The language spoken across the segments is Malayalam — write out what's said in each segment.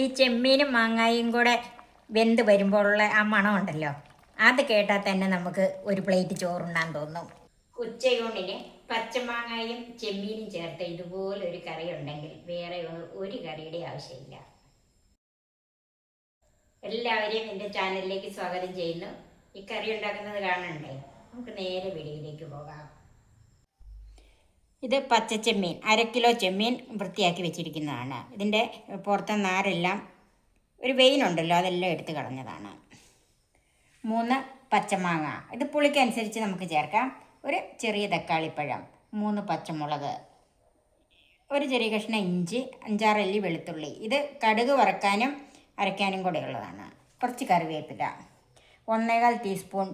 ഈ ചെമ്മീനും മാങ്ങായും കൂടെ വെന്ത് വരുമ്പോഴുള്ള ആ മണമുണ്ടല്ലോ, അത് കേട്ടാൽ തന്നെ നമുക്ക് ഒരു പ്ലേറ്റ് ചോറുണ്ണാൻ തോന്നും. ഉച്ചയൂണിന് പച്ചമാങ്ങായും ചെമ്മീനും ചേർത്ത് ഇതുപോലൊരു കറി ഉണ്ടെങ്കിൽ വേറെ ഒരു കറിയുടെ ആവശ്യമില്ല. എല്ലാവരെയും എൻ്റെ ചാനലിലേക്ക് സ്വാഗതം ചെയ്യുന്നു. ഈ കറി ഉണ്ടാക്കുന്നത് കാണണ്ടേ? നമുക്ക് നേരെ വീഡിയോയിലേക്ക് പോകാം. ഇത് പച്ചച്ചെമ്മീൻ, 1/2 കിലോ ചെമ്മീൻ വൃത്തിയാക്കി വെച്ചിരിക്കുന്നതാണ്. ഇതിൻ്റെ പുറത്തെ നാരെല്ലാം ഒരു വെയിനുണ്ടല്ലോ, അതെല്ലാം എടുത്ത് കളഞ്ഞതാണ്. 3 പച്ചമാങ്ങ, ഇത് പുളിക്കനുസരിച്ച് നമുക്ക് ചേർക്കാം. ഒരു ചെറിയ തക്കാളിപ്പഴം, 3 പച്ചമുളക്, ഒരു ചെറിയ കഷ്ണം ഇഞ്ചി, 5-6 അല്ലി വെളുത്തുള്ളി. ഇത് കടുക് വറക്കാനും അരയ്ക്കാനും കൂടെ ഉള്ളതാണ്. കുറച്ച് കറിവേപ്പില, 1/4 ടീസ്പൂൺ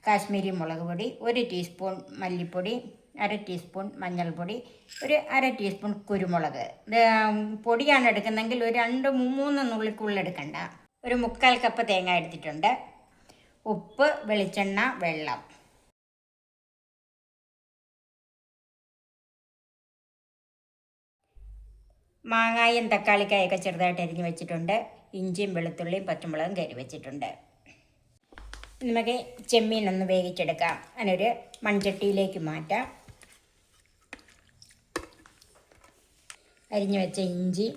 കാശ്മീരി മുളക് പൊടി, 1 ടീസ്പൂൺ മല്ലിപ്പൊടി, 1/2 ടീസ്പൂൺ മഞ്ഞൾപ്പൊടി, ഒരു 1/2 ടീസ്പൂൺ കുരുമുളക്. ഇത് പൊടിയാണ് എടുക്കുന്നതെങ്കിൽ ഒരു 2-3 നുള്ളിക്കുള്ളിൽ എടുക്കണ്ട. ഒരു 3/4 കപ്പ് തേങ്ങ എടുത്തിട്ടുണ്ട്. ഉപ്പ്, വെളിച്ചെണ്ണ, വെള്ളം. മാങ്ങായും തക്കാളിക്കായൊക്കെ ചെറുതായിട്ട് അരിഞ്ഞ് വെച്ചിട്ടുണ്ട്. ഇഞ്ചിയും വെളുത്തുള്ളിയും പച്ചമുളകും കയറി വെച്ചിട്ടുണ്ട്. നമുക്ക് ചെമ്മീൻ ഒന്ന് വേവിച്ചെടുക്കാം. അതിനൊരു മൺചട്ടിയിലേക്ക് മാറ്റാം. അരിഞ്ഞു വെച്ച ഇഞ്ചി,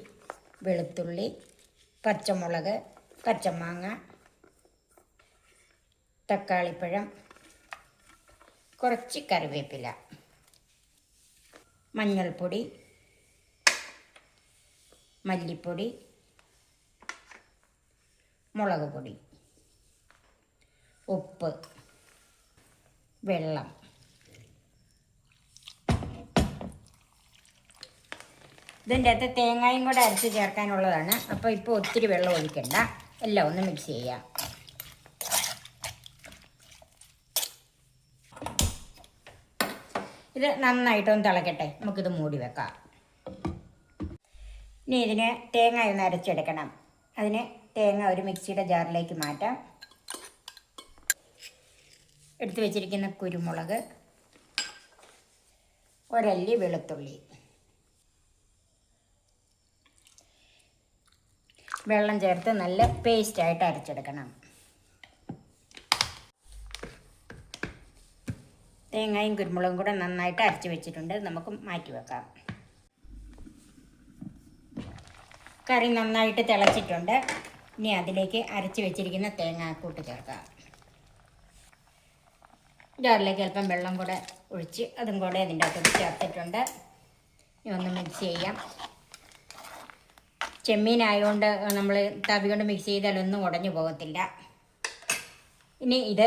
വെളുത്തുള്ളി, പച്ചമുളക്, പച്ചമാങ്ങ, തക്കാളിപ്പഴം, കുറച്ച് കറിവേപ്പില, മഞ്ഞൾപ്പൊടി, മല്ലിപ്പൊടി, മുളക് പൊടി, ഉപ്പ്, വെള്ളം. ഇതിൻ്റെ അകത്ത് തേങ്ങയും കൂടെ അരച്ച് ചേർക്കാനുള്ളതാണ്. അപ്പോൾ ഇപ്പോൾ ഒത്തിരി വെള്ളം ഒഴിക്കണ്ട, എല്ലാം ഒന്ന് മിക്സ് ചെയ്യാം. ഇത് നന്നായിട്ടൊന്ന് തിളക്കട്ടെ, നമുക്കിത് മൂടി വെക്കാം. ഇനി ഇതിന് തേങ്ങ ഒന്ന് അരച്ചെടുക്കണം. അതിന് തേങ്ങ ഒരു മിക്സിയുടെ ജാറിലേക്ക് മാറ്റാം. എടുത്തു വെച്ചിരിക്കുന്ന കുരുമുളക്, ഒരല്ലി വെളുത്തുള്ളി, വെള്ളം ചേർത്ത് നല്ല പേസ്റ്റായിട്ട് അരച്ചെടുക്കണം. തേങ്ങയും കുരുമുളകും കൂടെ നന്നായിട്ട് അരച്ച് വെച്ചിട്ടുണ്ട്, നമുക്ക് മാറ്റി വെക്കാം. കറി നന്നായിട്ട് തിളച്ചിട്ടുണ്ട്. ഇനി അതിലേക്ക് അരച്ച് വെച്ചിരിക്കുന്ന തേങ്ങാക്കൂട്ട് ചേർക്കാം. ജാറിലേക്ക് അല്പം വെള്ളം കൂടെ ഒഴിച്ച് അതും കൂടെ അതിൻ്റെ അകത്തോട്ട് ചേർത്തിട്ടുണ്ട്. ഇനി ഒന്ന് മിക്സ് ചെയ്യാം. ചെമ്മീനായതുകൊണ്ട് നമ്മൾ തവി കൊണ്ട് മിക്സ് ചെയ്താലൊന്നും ഉടഞ്ഞു പോകത്തില്ല. ഇനി ഇത്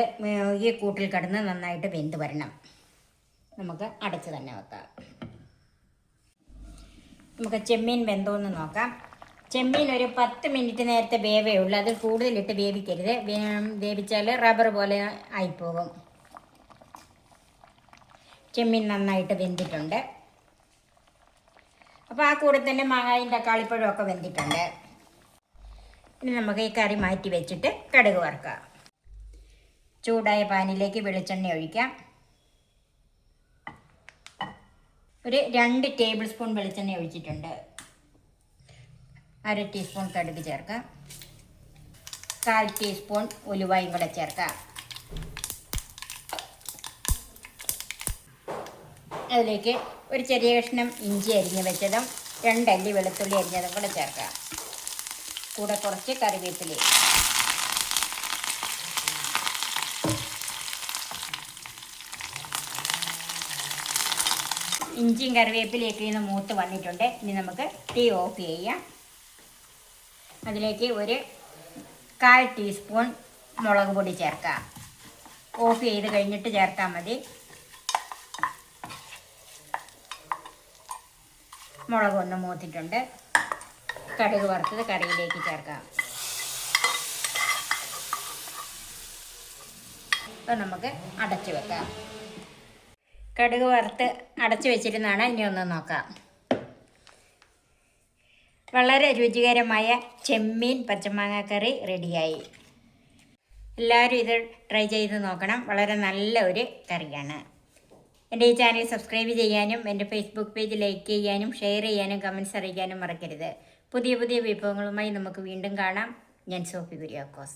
ഈ കൂട്ടിൽ കിടന്ന് നന്നായിട്ട് വെന്ത് വരണം. നമുക്ക് അടച്ച് തന്നെ വെക്കാം. നമുക്ക് ചെമ്മീൻ വെന്തോന്ന് നോക്കാം. ചെമ്മീൻ ഒരു 10 മിനിറ്റ് നേരത്തെ വേവേ ഉള്ളൂ. അതിൽ കൂടുതലിട്ട് വേവിക്കരുത്. വേവിച്ചാൽ റബ്ബർ പോലെ ആയിപ്പോകും. ചെമ്മീൻ നന്നായിട്ട് വെന്തിട്ടുണ്ട്. അപ്പോൾ ആ കൂടെ തന്നെ മാങ്ങായും തക്കാളിപ്പഴം ഒക്കെ വെന്തിട്ടുണ്ട്. ഇനി നമുക്ക് ഈ കറി മാറ്റി വെച്ചിട്ട് കടുക് വറുക്കാം. ചൂടായ പാനിലേക്ക് വെളിച്ചെണ്ണ ഒഴിക്കാം. ഒരു 2 ടേബിൾ സ്പൂൺ വെളിച്ചെണ്ണ ഒഴിച്ചിട്ടുണ്ട്. 1/2 ടീസ്പൂൺ കടുക് ചേർക്കാം. 1/4 ടീസ്പൂൺ ഉലുവയും കൂടെ ചേർക്കാം. അതിലേക്ക് ഒരു ചെറിയ കഷ്ണം ഇഞ്ചി അരിഞ്ഞ് വെച്ചതും 2 അല്ലി വെളുത്തുള്ളി അരിഞ്ഞതും കൂടെ ചേർക്കാം. കൂടെ കുറച്ച് കറിവേപ്പില. ഇഞ്ചിയും കറിവേപ്പിലയൊക്കെ ഇന്ന് മൂത്ത് വന്നിട്ടുണ്ട്. ഇനി നമുക്ക് തീ ഓഫ് ചെയ്യാം. അതിലേക്ക് ഒരു 1/4 ടീസ്പൂൺ മുളക് പൊടി ചേർക്കാം. ഓഫ് ചെയ്ത് കഴിഞ്ഞിട്ട് ചേർത്താൽ മതി. മുളക് ഒന്ന് മൂത്തിട്ടുണ്ട്. കടുക് വറുത്തത് കറിയിലേക്ക് ചേർക്കാം. അപ്പോൾ നമുക്ക് അടച്ചു വെക്കാം. കടുക് വറുത്ത് അടച്ചു വെച്ചിരുന്നാണ്. ഇനി ഒന്ന് നോക്കാം. വളരെ രുചികരമായ ചെമ്മീൻ പച്ചമാങ്ങ കറി റെഡിയായി. എല്ലാവരും ഇത് ട്രൈ ചെയ്ത് നോക്കണം. വളരെ നല്ല ഒരു കറിയാണ്. എൻ്റെ ഈ ചാനൽ സബ്സ്ക്രൈബ് ചെയ്യാനും എൻ്റെ ഫേസ്ബുക്ക് പേജ് ലൈക്ക് ചെയ്യാനും ഷെയർ ചെയ്യാനും കമൻറ്റ്സ് അറിയിക്കാനും മറക്കരുത്. പുതിയ പുതിയ വിഭവങ്ങളുമായി നമുക്ക് വീണ്ടും കാണാം. ഞാൻ സോഫി കുര്യാക്കോസ്.